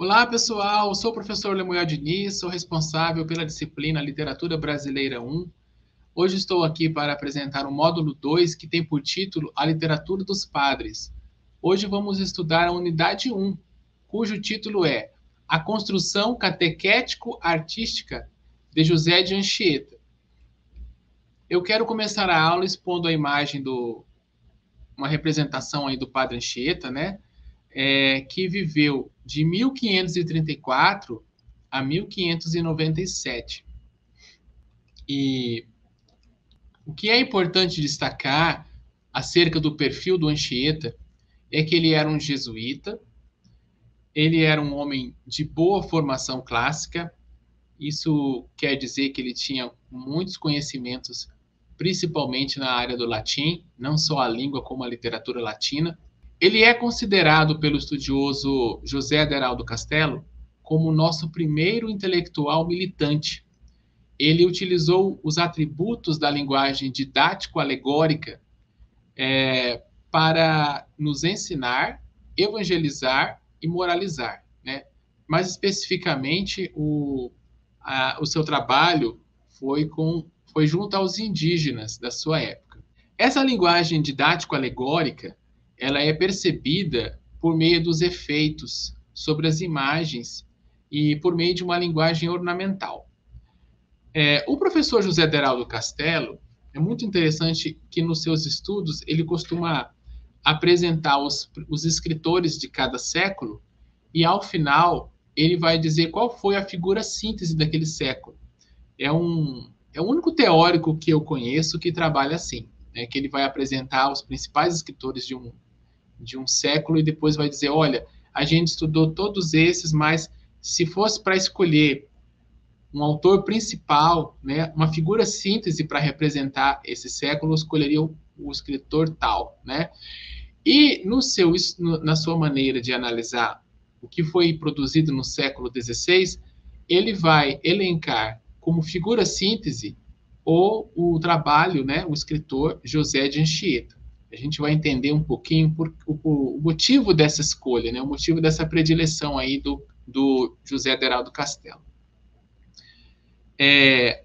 Olá, pessoal. Sou o professor Lemuel Diniz, sou responsável pela disciplina Literatura Brasileira 1. Hoje estou aqui para apresentar o módulo 2, que tem por título A Literatura dos Padres. Hoje vamos estudar a unidade 1, cujo título é A Construção Catequético-Artística de José de Anchieta. Eu quero começar a aula expondo a imagem uma representação aí do Padre Anchieta, né? Que viveu de 1534 a 1597. E o que é importante destacar acerca do perfil do Anchieta é que ele era um jesuíta, ele era um homem de boa formação clássica, isso quer dizer que ele tinha muitos conhecimentos, principalmente na área do latim, não só a língua como a literatura latina. Ele é considerado pelo estudioso José Aderaldo Castelo como o nosso primeiro intelectual militante. Ele utilizou os atributos da linguagem didático-alegórica para nos ensinar, evangelizar e moralizar, né? Mais especificamente, o seu trabalho foi junto aos indígenas da sua época. Essa linguagem didático-alegórica ela é percebida por meio dos efeitos sobre as imagens e por meio de uma linguagem ornamental. O professor José Deraldo Castelo é muito interessante que nos seus estudos ele costuma apresentar os escritores de cada século e ao final ele vai dizer qual foi a figura síntese daquele século. É o único teórico que eu conheço que trabalha assim, né, que ele vai apresentar os principais escritores de um século e depois vai dizer, olha, a gente estudou todos esses, mas se fosse para escolher um autor principal, né, uma figura síntese para representar esse século, eu escolheria o escritor tal, né? E na sua maneira de analisar o que foi produzido no século XVI, ele vai elencar como figura síntese o trabalho, né, o escritor José de Anchieta. A gente vai entender um pouquinho o motivo dessa escolha, né, o motivo dessa predileção aí do José Aderaldo Castelo.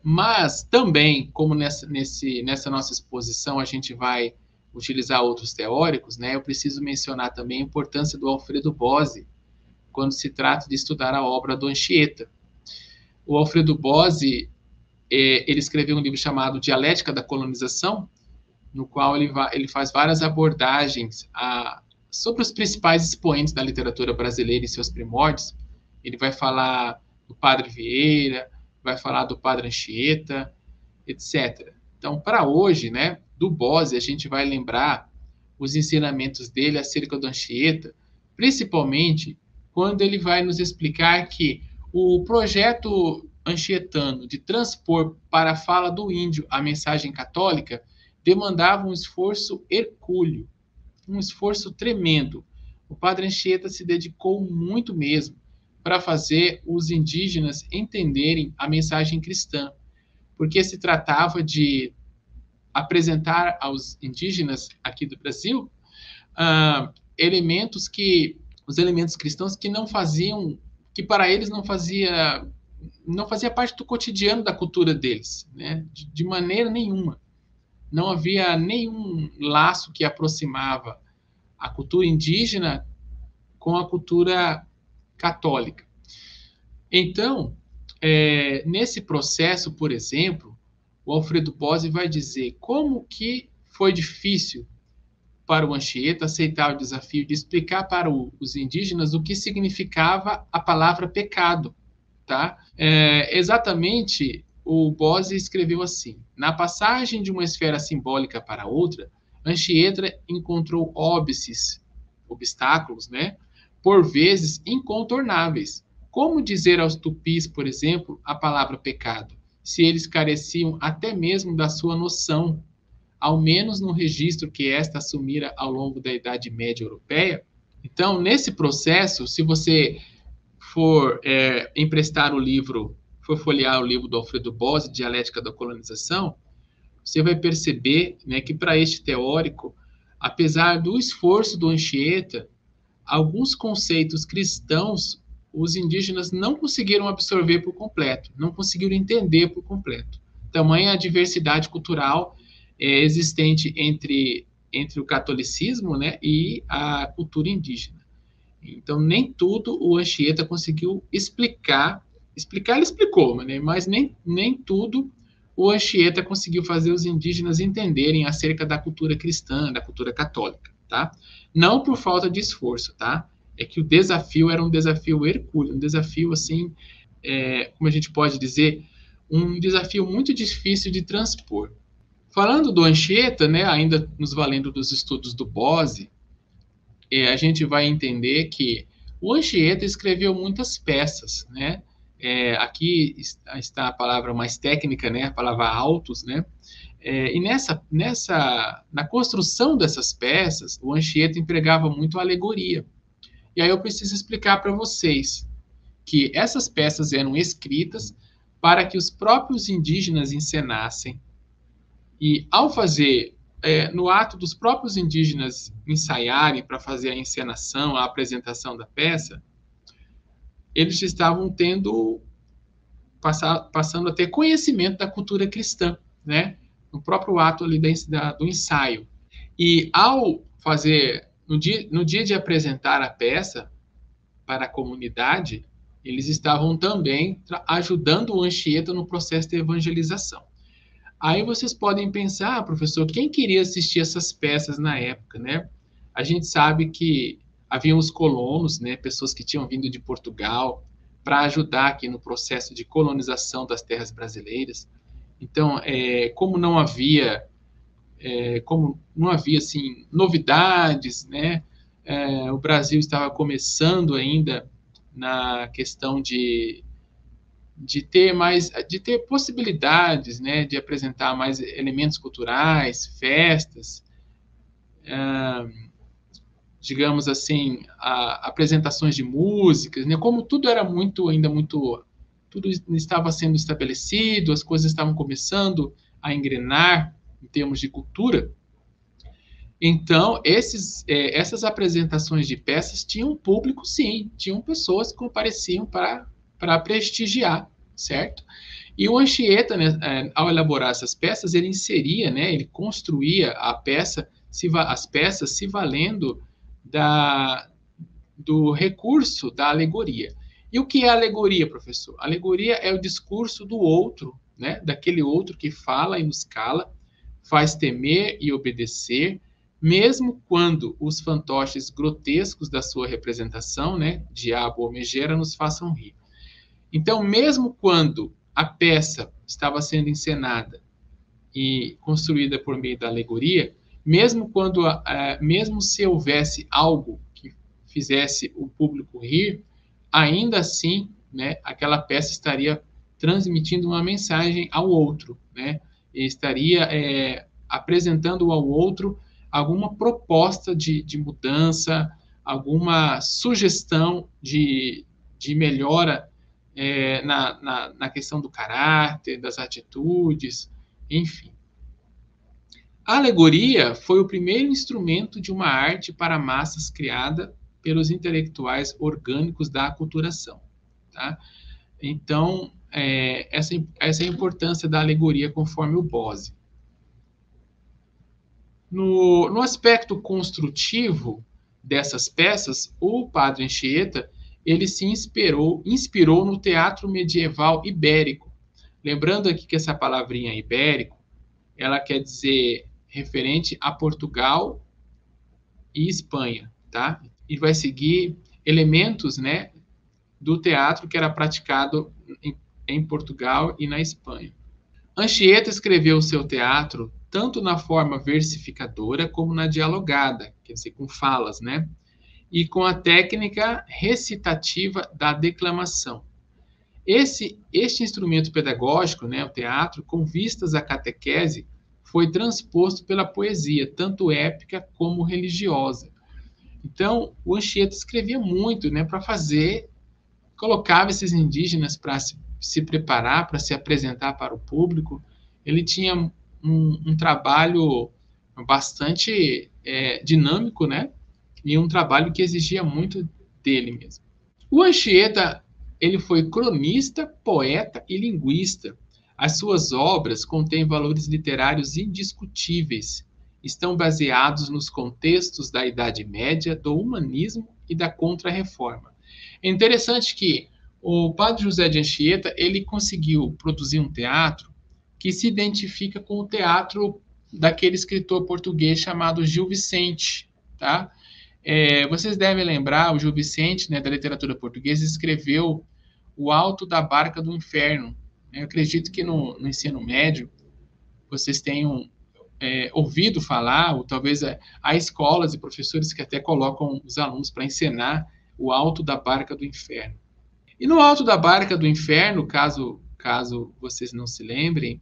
Mas também, como nessa nossa exposição a gente vai utilizar outros teóricos, né, eu preciso mencionar também a importância do Alfredo Bose quando se trata de estudar a obra do Anchieta. O Alfredo Bose ele escreveu um livro chamado Dialética da Colonização, no qual ele faz várias abordagens sobre os principais expoentes da literatura brasileira e seus primórdios. Ele vai falar do Padre Vieira, vai falar do Padre Anchieta, etc. Então, para hoje, né, do Bose, a gente vai lembrar os ensinamentos dele acerca do Anchieta, principalmente quando ele vai nos explicar que o projeto anchietano de transpor para a fala do índio a mensagem católica demandava um esforço hercúleo, um esforço tremendo. O padre Anchieta se dedicou muito mesmo para fazer os indígenas entenderem a mensagem cristã, porque se tratava de apresentar aos indígenas aqui do Brasil os elementos cristãos que não faziam, que para eles não fazia parte do cotidiano da cultura deles, né? De maneira nenhuma. Não havia nenhum laço que aproximava a cultura indígena com a cultura católica. Então, nesse processo, por exemplo, o Alfredo Bose vai dizer como que foi difícil para o Anchieta aceitar o desafio de explicar para os indígenas o que significava a palavra pecado, tá? Exatamente, o Bose escreveu assim: na passagem de uma esfera simbólica para outra, Anchieta encontrou obstáculos, né? Por vezes incontornáveis. Como dizer aos tupis, por exemplo, a palavra pecado, se eles careciam até mesmo da sua noção, ao menos no registro que esta assumira ao longo da Idade Média Europeia? Então, nesse processo, se você for emprestar o livro, for folhear o livro do Alfredo Bose, Dialética da Colonização, você vai perceber, né, que para este teórico, apesar do esforço do Anchieta, alguns conceitos cristãos os indígenas não conseguiram absorver por completo, não conseguiram entender por completo. Tamanha a diversidade cultural existente entre o catolicismo, né, e a cultura indígena. Então, nem tudo o Anchieta conseguiu explicar. Explicar, ele explicou, né, mas nem tudo o Anchieta conseguiu fazer os indígenas entenderem acerca da cultura cristã, da cultura católica, tá? Não por falta de esforço, tá? É que o desafio era um desafio hercúleo, um desafio, assim, como a gente pode dizer, um desafio muito difícil de transpor. Falando do Anchieta, né, ainda nos valendo dos estudos do Bose, a gente vai entender que o Anchieta escreveu muitas peças, né? Aqui está a palavra mais técnica, né? A palavra autos, né? E na construção dessas peças, o Anchieta empregava muito a alegoria. E aí eu preciso explicar para vocês que essas peças eram escritas para que os próprios indígenas encenassem. E ao fazer, no ato dos próprios indígenas ensaiarem para fazer a encenação, a apresentação da peça, eles estavam passando a ter conhecimento da cultura cristã, né? No próprio ato ali do ensaio. E ao fazer, no dia de apresentar a peça para a comunidade, eles estavam também ajudando o Anchieta no processo de evangelização. Aí vocês podem pensar, professor, quem queria assistir essas peças na época, né? A gente sabe que haviam os colonos, né, pessoas que tinham vindo de Portugal para ajudar aqui no processo de colonização das terras brasileiras. Então, como não havia assim novidades, né? O Brasil estava começando ainda na questão de ter possibilidades, né, de apresentar mais elementos culturais, festas, digamos assim, apresentações de músicas, né, como tudo era tudo estava sendo estabelecido, as coisas estavam começando a engrenar em termos de cultura. Então, essas apresentações de peças tinham público, sim, tinham pessoas que compareciam para prestigiar, certo? E o Anchieta, né, ao elaborar essas peças, ele inseria, né, ele construía as peças se valendo do recurso da alegoria. E o que é alegoria, professor? Alegoria é o discurso do outro, né, daquele outro que fala e nos cala, faz temer e obedecer, mesmo quando os fantoches grotescos da sua representação, né, diabo ou megera, nos façam rir. Então, mesmo quando a peça estava sendo encenada e construída por meio da alegoria, mesmo se houvesse algo que fizesse o público rir, ainda assim, né, aquela peça estaria transmitindo uma mensagem ao outro, né, e estaria apresentando ao outro alguma proposta de mudança, alguma sugestão de melhora na questão do caráter, das atitudes, enfim. A alegoria foi o primeiro instrumento de uma arte para massas criada pelos intelectuais orgânicos da aculturação. Tá? Então, essa é a importância da alegoria conforme o Bose. No aspecto construtivo dessas peças, o padre Anchieta ele se inspirou no teatro medieval ibérico. Lembrando aqui que essa palavrinha ibérico, ela quer dizer referente a Portugal e Espanha, tá? E vai seguir elementos, né, do teatro que era praticado em Portugal e na Espanha. Anchieta escreveu o seu teatro tanto na forma versificadora como na dialogada, quer dizer, com falas, né? E com a técnica recitativa da declamação. Este instrumento pedagógico, né, o teatro, com vistas à catequese, foi transposto pela poesia, tanto épica como religiosa. Então, o Anchieta escrevia muito, né, colocava esses indígenas para se preparar, para se apresentar para o público. Ele tinha um trabalho bastante dinâmico, né, e um trabalho que exigia muito dele mesmo. O Anchieta, ele foi cronista, poeta e linguista. As suas obras contêm valores literários indiscutíveis. Estão baseados nos contextos da Idade Média, do humanismo e da Contra-Reforma. É interessante que o padre José de Anchieta, ele conseguiu produzir um teatro que se identifica com o teatro daquele escritor português chamado Gil Vicente, tá? Vocês devem lembrar, o Gil Vicente, né, da literatura portuguesa, escreveu O Alto da Barca do Inferno. Eu acredito que no ensino médio vocês tenham ouvido falar, ou talvez há escolas e professores que até colocam os alunos para encenar O Alto da Barca do Inferno. E no Alto da Barca do Inferno, caso vocês não se lembrem,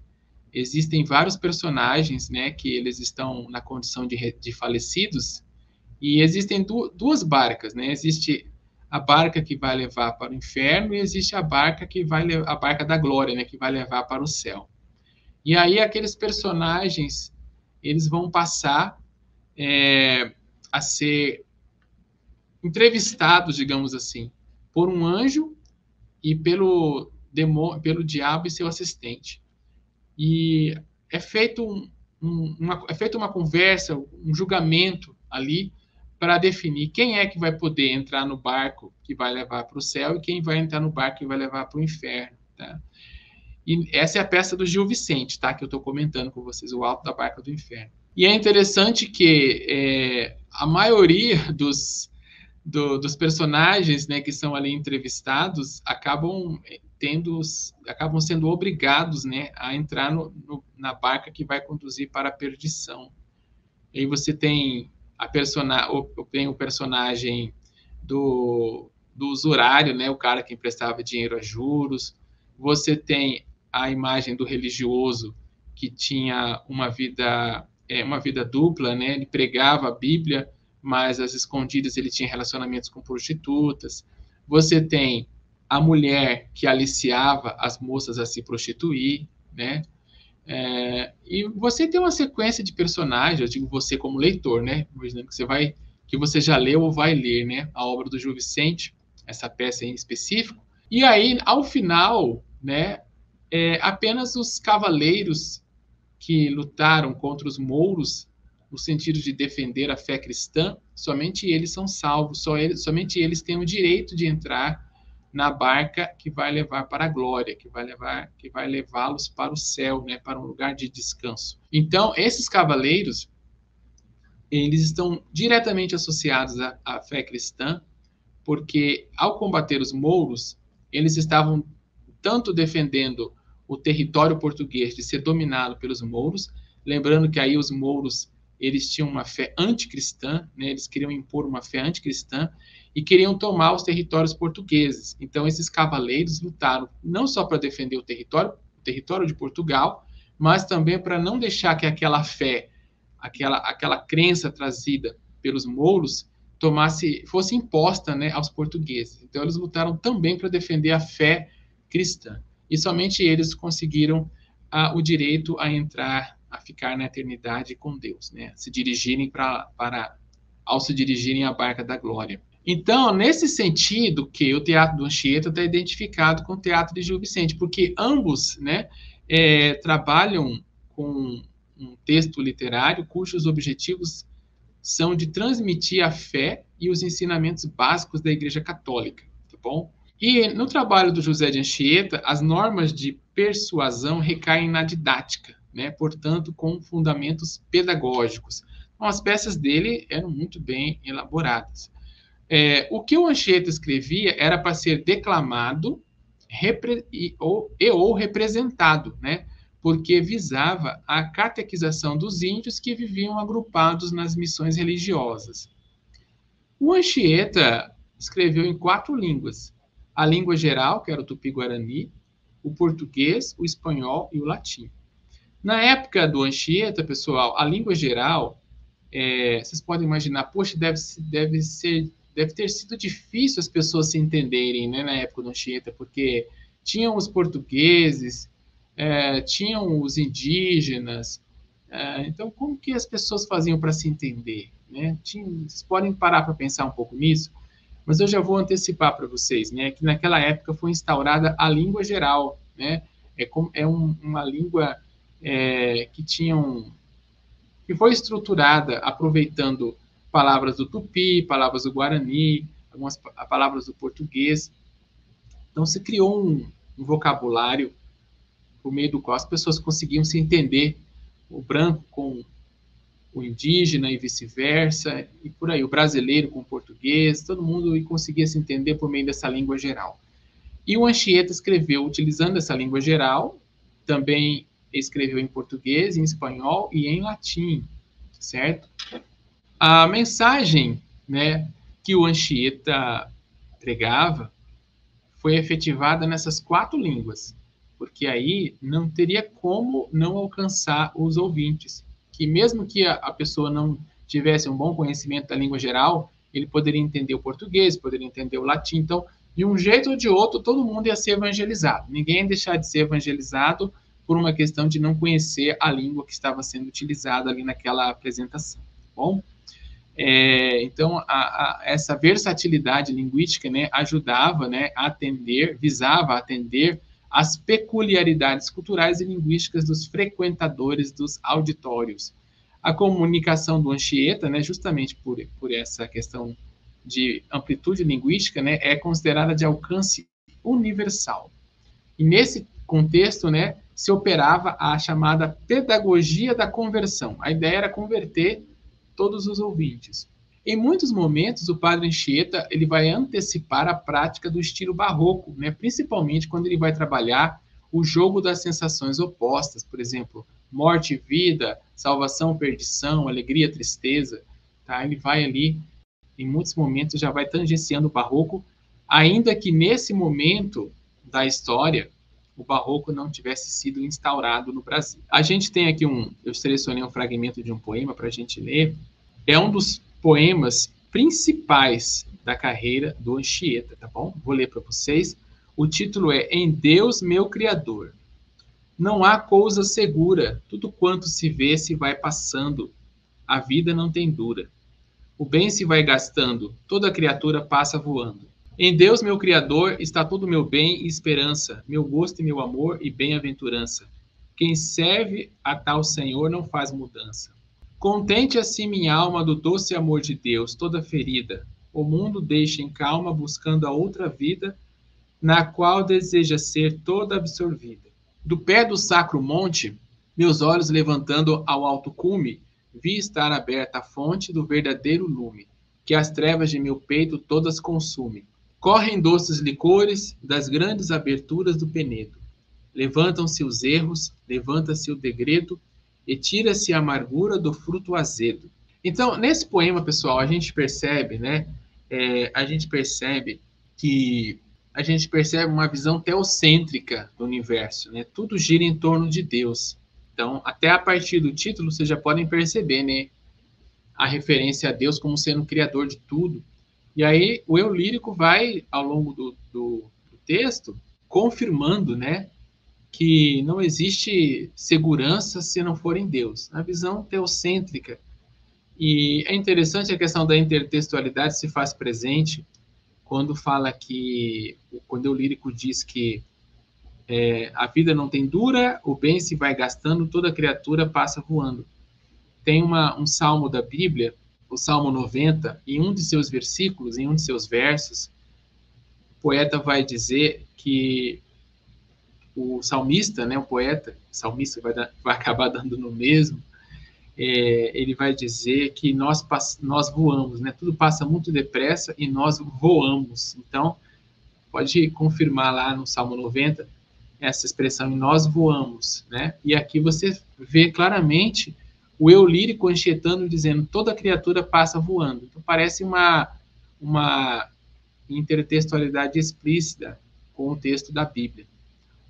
existem vários personagens, né, que eles estão na condição de falecidos, e existem duas barcas, né? Existe a barca que vai levar para o inferno e existe a barca a barca da glória, né, que vai levar para o céu. E aí aqueles personagens, eles vão passar a ser entrevistados, digamos assim, por um anjo e pelo diabo e seu assistente. E é feito uma conversa, um julgamento ali para definir quem é que vai poder entrar no barco que vai levar para o céu e quem vai entrar no barco que vai levar para o inferno. Tá? E essa é a peça do Gil Vicente, tá? Que eu estou comentando com vocês, O Alto da Barca do Inferno. E é interessante que a maioria dos personagens, né, que são ali entrevistados acabam sendo obrigados, né, a entrar na barca que vai conduzir para a perdição. E aí você tem o personagem do usurário, né, o cara que emprestava dinheiro a juros. Você tem a imagem do religioso que tinha uma vida dupla, né, ele pregava a Bíblia, mas às escondidas ele tinha relacionamentos com prostitutas. Você tem a mulher que aliciava as moças a se prostituir, né? E você tem uma sequência de personagens, eu digo você como leitor, né? Imaginando que você já leu ou vai ler, né? A obra do Gil Vicente, essa peça em específico. E aí, ao final, né? Apenas os cavaleiros que lutaram contra os mouros no sentido de defender a fé cristã, somente eles são salvos, somente eles têm o direito de entrar na barca que vai levar para a glória, que vai levá-los para o céu, né, para um lugar de descanso. Então, esses cavaleiros, eles estão diretamente associados à fé cristã, porque ao combater os mouros, eles estavam tanto defendendo o território português de ser dominado pelos mouros, lembrando que aí os mouros eles tinham uma fé anticristã, né? Eles queriam impor uma fé anticristã e queriam tomar os territórios portugueses. Então esses cavaleiros lutaram não só para defender o território de Portugal, mas também para não deixar que aquela fé, aquela crença trazida pelos mouros fosse imposta, né, aos portugueses. Então eles lutaram também para defender a fé cristã. E somente eles conseguiram o direito a entrar, a ficar na eternidade com Deus, né? Ao se dirigirem à barca da glória. Então, nesse sentido que o teatro do Anchieta está identificado com o teatro de Gil Vicente, porque ambos, né, trabalham com um texto literário cujos objetivos são de transmitir a fé e os ensinamentos básicos da Igreja Católica, tá bom? E no trabalho do José de Anchieta, as normas de persuasão recaem na didática, né? Portanto, com fundamentos pedagógicos. Então, as peças dele eram muito bem elaboradas. O que o Anchieta escrevia era para ser declamado ou representado, né? Porque visava a catequização dos índios que viviam agrupados nas missões religiosas. O Anchieta escreveu em 4 línguas: a língua geral, que era o tupi-guarani, o português, o espanhol e o latim. Na época do Anchieta, pessoal, a língua geral, vocês podem imaginar, poxa, deve ter sido difícil as pessoas se entenderem, né, na época do Anchieta, porque tinham os portugueses, tinham os indígenas, então como que as pessoas faziam para se entender, né? Vocês podem parar para pensar um pouco nisso? Mas eu já vou antecipar para vocês, né, que naquela época foi instaurada a língua geral, né? Uma língua que que foi estruturada aproveitando palavras do tupi, palavras do guarani, algumas palavras do português. Então se criou um vocabulário por meio do qual as pessoas conseguiam se entender, o branco com o indígena e vice-versa, e por aí, o brasileiro com o português, todo mundo conseguia se entender por meio dessa língua geral. E o Anchieta escreveu utilizando essa língua geral, também escreveu em português, em espanhol e em latim, certo? A mensagem, né, que o Anchieta pregava foi efetivada nessas 4 línguas, porque aí não teria como não alcançar os ouvintes, que mesmo que a pessoa não tivesse um bom conhecimento da língua geral, ele poderia entender o português, poderia entender o latim. Então, de um jeito ou de outro, todo mundo ia ser evangelizado. Ninguém ia deixar de ser evangelizado por uma questão de não conhecer a língua que estava sendo utilizada ali naquela apresentação. Bom, então essa versatilidade linguística, né, ajudava, né, visava atender às peculiaridades culturais e linguísticas dos frequentadores dos auditórios. A comunicação do Anchieta, né, justamente por essa questão de amplitude linguística, né, é considerada de alcance universal. E nesse contexto, né, se operava a chamada pedagogia da conversão. A ideia era converter todos os ouvintes. Em muitos momentos, o padre Anchieta ele vai antecipar a prática do estilo barroco, né? Principalmente quando ele vai trabalhar o jogo das sensações opostas, por exemplo, morte e vida, salvação, perdição, alegria, tristeza. Tá? Ele vai ali, em muitos momentos, já vai tangenciando o barroco, ainda que nesse momento da história o barroco não tivesse sido instaurado no Brasil. A gente tem aqui eu selecionei um fragmento de um poema para a gente ler. É um dos poemas principais da carreira do Anchieta, tá bom? Vou ler para vocês. O título é Em Deus, meu Criador. Não há coisa segura, tudo quanto se vê se vai passando. A vida não tem dura. O bem se vai gastando, toda criatura passa voando. Em Deus, meu Criador, está todo meu bem e esperança, meu gosto e meu amor e bem-aventurança. Quem serve a tal Senhor não faz mudança. Contente assim minha alma do doce amor de Deus, toda ferida. O mundo deixa em calma, buscando a outra vida, na qual deseja ser toda absorvida. Do pé do sacro monte, meus olhos levantando ao alto cume, vi estar aberta a fonte do verdadeiro lume, que as trevas de meu peito todas consume. Correm doces licores das grandes aberturas do penedo. Levantam-se os erros, levanta-se o degredo, e tira-se a amargura do fruto azedo. Então, nesse poema, pessoal, a gente percebe, né? A gente percebe uma visão teocêntrica do universo, né? Tudo gira em torno de Deus. Então, até a partir do título, vocês já podem perceber, né? A referência a Deus como sendo o criador de tudo. E aí o eu lírico vai, ao longo do texto, confirmando, né, que não existe segurança se não for em Deus. A visão teocêntrica. E é interessante a questão da intertextualidade se faz presente quando quando o lírico diz que a vida não tem dura, o bem se vai gastando, toda criatura passa voando. Tem um salmo da Bíblia, o Salmo 90, em um de seus versículos, em um de seus versos, o poeta vai dizer que o salmista, né, o poeta, o salmista vai acabar dando no mesmo, ele vai dizer que nós voamos, né? Tudo passa muito depressa e nós voamos. Então, pode confirmar lá no Salmo 90 essa expressão, nós voamos, né? E aqui você vê claramente o eu lírico anchietano dizendo toda criatura passa voando. Então, parece uma intertextualidade explícita com o texto da Bíblia.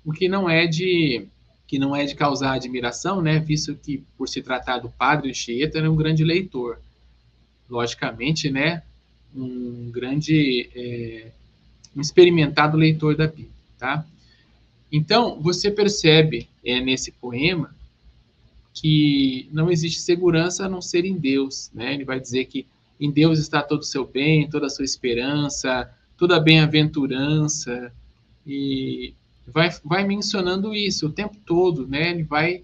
O que não é de causar admiração, né? Visto que, por se tratar do padre Anchieta, era um grande leitor. Logicamente, né? Um experimentado leitor da Bíblia, tá? Então, você percebe nesse poema que não existe segurança a não ser em Deus, né? Ele vai dizer que em Deus está todo o seu bem, toda a sua esperança, toda a bem-aventurança, e vai mencionando isso o tempo todo, né? Ele vai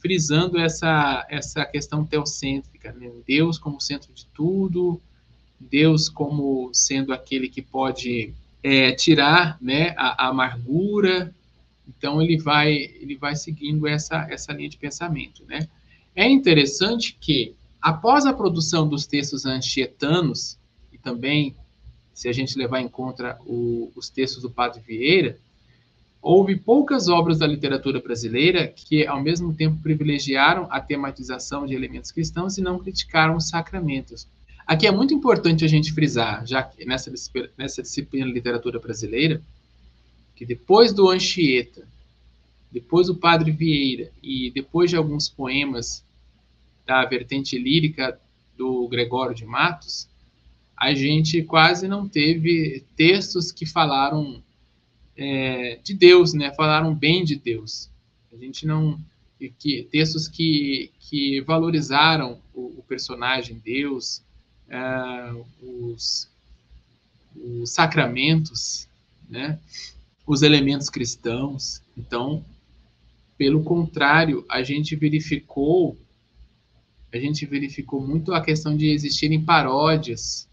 frisando essa questão teocêntrica, né? Deus como centro de tudo, Deus como sendo aquele que pode tirar, né, a amargura. Então ele vai seguindo essa linha de pensamento, né? É interessante que após a produção dos textos anchietanos e também se a gente levar em conta os textos do Padre Vieira, houve poucas obras da literatura brasileira que, ao mesmo tempo, privilegiaram a tematização de elementos cristãos e não criticaram os sacramentos. Aqui é muito importante a gente frisar, já que nessa disciplina de literatura brasileira, que depois do Anchieta, depois do Padre Vieira e depois de alguns poemas da vertente lírica do Gregório de Matos, a gente quase não teve textos que falaram de Deus, né? Falaram bem de Deus. A gente não textos que valorizaram o personagem Deus, os sacramentos, né? Os elementos cristãos. Então, pelo contrário, a gente verificou muito a questão de existirem paródias,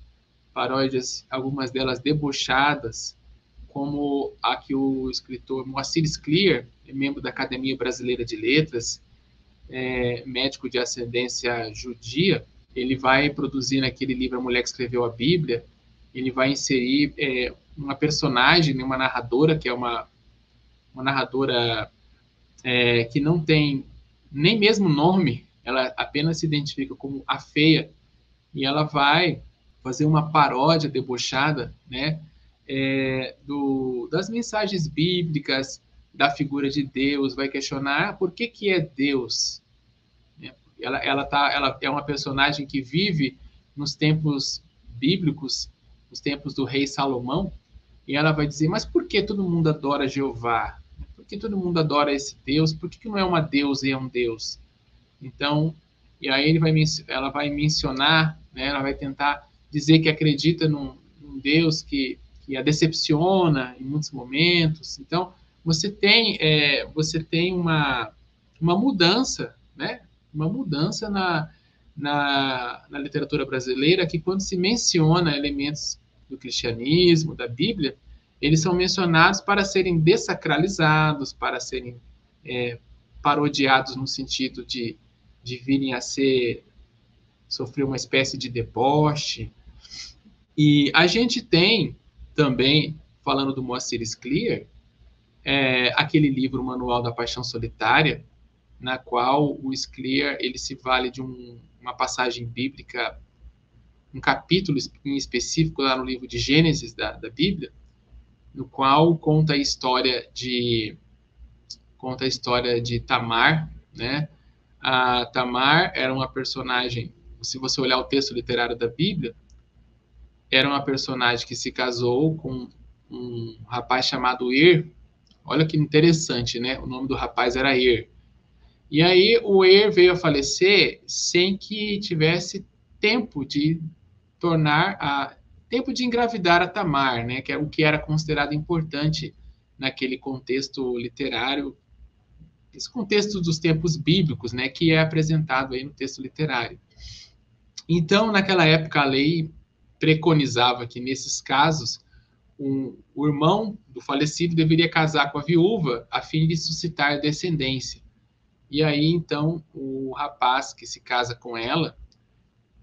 algumas delas debochadas, como a que o escritor Moacir Scliar, membro da Academia Brasileira de Letras, médico de ascendência judia, ele vai produzir naquele livro A Mulher que Escreveu a Bíblia, ele vai inserir uma personagem, uma narradora, que é uma narradora que não tem nem mesmo nome, ela apenas se identifica como a feia, e ela vai fazer uma paródia debochada, né, das mensagens bíblicas, da figura de Deus, vai questionar por que é Deus. Ela é uma personagem que vive nos tempos bíblicos, nos tempos do rei Salomão, e ela vai dizer, mas por que todo mundo adora Jeová? Por que todo mundo adora esse Deus? Por que não é uma deusa e é um Deus? Então, e aí ela vai mencionar, né, ela vai tentar dizer que acredita num Deus que a decepciona em muitos momentos. Então, você tem uma mudança, né? Uma mudança na literatura brasileira, que quando se menciona elementos do cristianismo, da Bíblia, eles são mencionados para serem dessacralizados, para serem parodiados no sentido de virem a sofrer uma espécie de deboche. E a gente tem também, falando do Moacir Scliar, aquele livro Manual da Paixão Solitária, na qual o Scliar ele se vale de uma passagem bíblica, um capítulo em específico lá no livro de Gênesis da Bíblia, no qual conta a história de Tamar, né? A Tamar era uma personagem, se você olhar o texto literário da Bíblia, era uma personagem que se casou com um rapaz chamado Er. Olha que interessante, né? O nome do rapaz era Er. E aí o Er veio a falecer sem que tivesse tempo de tempo de engravidar a Tamar, né? Que é o que era considerado importante naquele contexto literário, esse contexto dos tempos bíblicos, né? Que é apresentado aí no texto literário. Então, naquela época, a lei preconizava que, nesses casos, o irmão do falecido deveria casar com a viúva a fim de suscitar descendência. E aí, então, o rapaz que se casa com ela,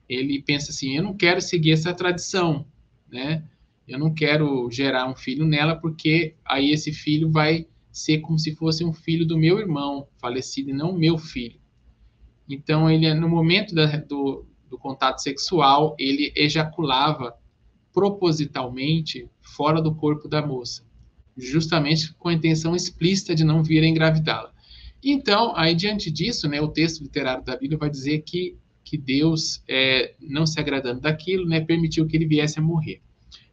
ele pensa assim, eu não quero seguir essa tradição, né? Eu não quero gerar um filho nela, porque aí esse filho vai ser como se fosse um filho do meu irmão falecido e não o meu filho. Então, ele, no momento do contato sexual, ele ejaculava propositalmente fora do corpo da moça, justamente com a intenção explícita de não vir a engravidá-la. Então, aí diante disso, né, o texto literário da Bíblia vai dizer que Deus, não se agradando daquilo, né, permitiu que ele viesse a morrer.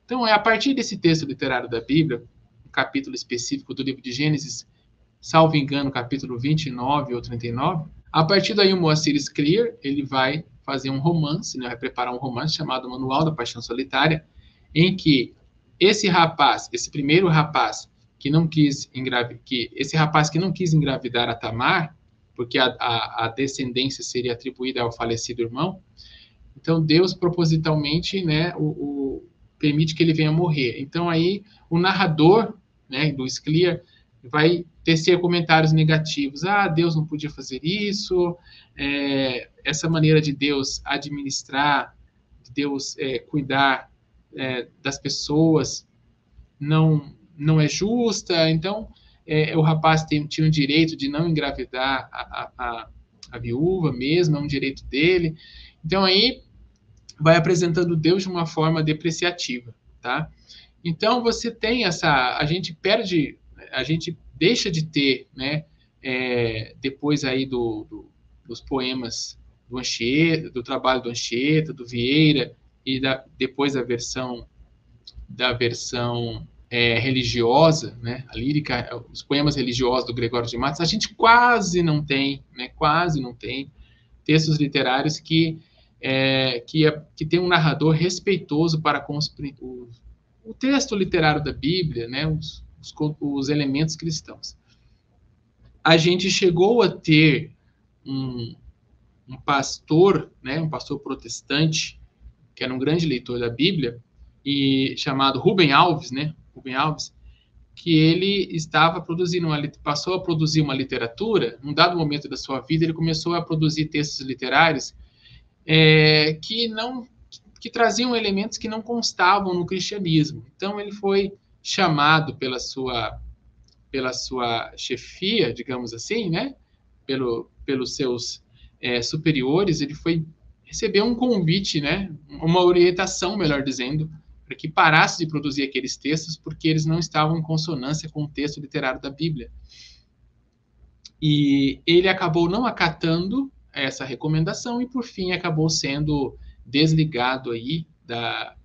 Então, a partir desse texto literário da Bíblia, um capítulo específico do livro de Gênesis, salvo engano, capítulo 29 ou 39, a partir daí o Moacir Scliar, ele vai fazer um romance, né, vai preparar um romance chamado Manual da Paixão Solitária, em que esse rapaz, esse primeiro rapaz que não quis engravidar a Tamar, porque a descendência seria atribuída ao falecido irmão, então Deus propositalmente, né, permite que ele venha morrer. Então aí o narrador, né, do Scliar vai tecer comentários negativos. Ah, Deus não podia fazer isso, essa maneira de Deus administrar, de Deus cuidar das pessoas não é justa. Então o rapaz tinha o direito de não engravidar a viúva mesmo, é um direito dele. Então aí vai apresentando Deus de uma forma depreciativa, tá? Então você tem a gente deixa de ter, né, depois aí dos poemas do Anchieta, do trabalho do Anchieta, do Vieira e depois da versão religiosa, né, a lírica, os poemas religiosos do Gregório de Matos, a gente quase não tem textos literários que tem um narrador respeitoso para com o texto literário da Bíblia, né, os elementos cristãos. A gente chegou a ter um pastor, né, um pastor protestante, que era um grande leitor da Bíblia, e chamado Rubem Alves, né, que ele passou a produzir uma literatura. Num dado momento da sua vida, ele começou a produzir textos literários que traziam elementos que não constavam no cristianismo. Então ele foi chamado pela sua chefia, digamos assim, né? Pelos seus superiores, ele recebeu um convite, né? Uma orientação, melhor dizendo, para que parasse de produzir aqueles textos, porque eles não estavam em consonância com o texto literário da Bíblia. E ele acabou não acatando essa recomendação e, por fim, acabou sendo desligado aí da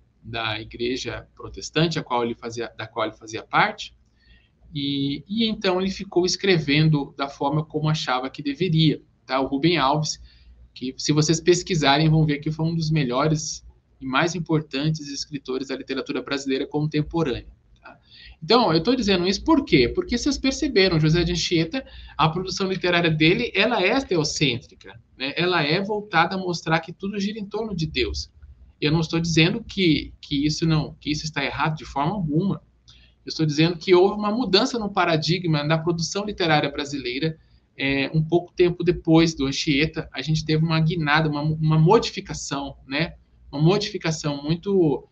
igreja protestante da qual ele fazia parte, e então ele ficou escrevendo da forma como achava que deveria. Tá? O Rubem Alves, que se vocês pesquisarem vão ver que foi um dos melhores e mais importantes escritores da literatura brasileira contemporânea. Tá? Então, eu estou dizendo isso por quê? Porque vocês perceberam, José de Anchieta, a produção literária dele, ela é teocêntrica, né? Ela é voltada a mostrar que tudo gira em torno de Deus. Eu não estou dizendo que isso está errado de forma alguma. Eu estou dizendo que houve uma mudança no paradigma da produção literária brasileira. Um pouco tempo depois do Anchieta, a gente teve uma guinada, uma modificação, né? Uma modificação muito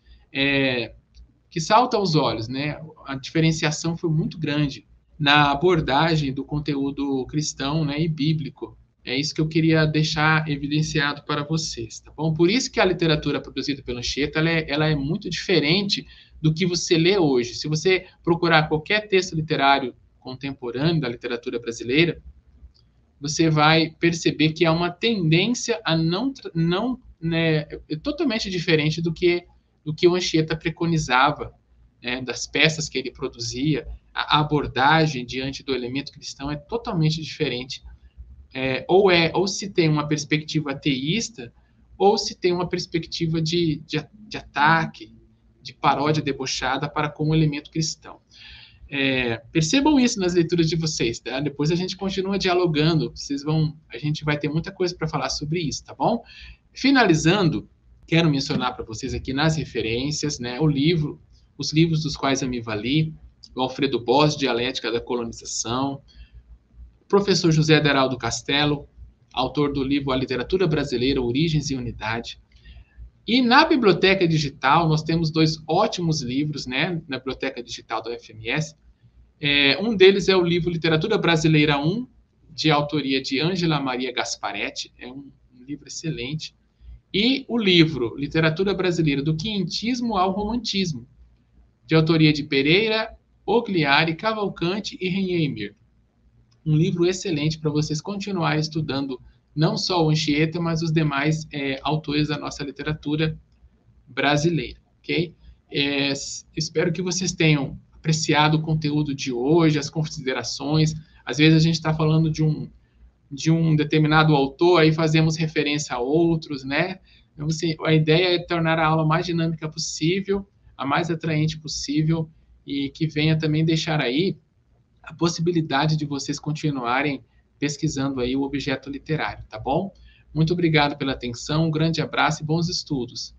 que salta aos olhos, né? A diferenciação foi muito grande na abordagem do conteúdo cristão, né, e bíblico. É isso que eu queria deixar evidenciado para vocês, tá bom? Por isso que a literatura produzida pelo Anchieta, ela é muito diferente do que você lê hoje. Se você procurar qualquer texto literário contemporâneo da literatura brasileira, você vai perceber que há uma tendência a né, totalmente diferente do que o Anchieta preconizava, né, das peças que ele produzia. A abordagem diante do elemento cristão é totalmente diferente. Ou se tem uma perspectiva ateísta, ou se tem uma perspectiva de ataque, de paródia debochada para com o elemento cristão. Percebam isso nas leituras de vocês, tá? Depois a gente continua dialogando, a gente vai ter muita coisa para falar sobre isso, tá bom? Finalizando, quero mencionar para vocês aqui nas referências, né, os livros dos quais eu me vali, o Alfredo Bós, Dialética da Colonização, o professor José Deraldo Castelo, autor do livro A Literatura Brasileira, Origens e Unidade. E na biblioteca digital, nós temos 2 ótimos livros, né, na biblioteca digital da UFMS. Um deles é o livro Literatura Brasileira 1, de autoria de Ângela Maria Gasparetti, é um livro excelente. E o livro Literatura Brasileira, do Quinhentismo ao Romantismo, de autoria de Pereira, Ogliari, Cavalcante e Renier. Um livro excelente para vocês continuarem estudando não só o Anchieta, mas os demais autores da nossa literatura brasileira, ok? Espero que vocês tenham apreciado o conteúdo de hoje, as considerações. Às vezes a gente está falando de de um determinado autor, aí fazemos referência a outros, né? Então, assim, a ideia é tornar a aula mais dinâmica possível, a mais atraente possível, e que venha também deixar aí a possibilidade de vocês continuarem pesquisando aí o objeto literário, tá bom? Muito obrigado pela atenção, um grande abraço e bons estudos.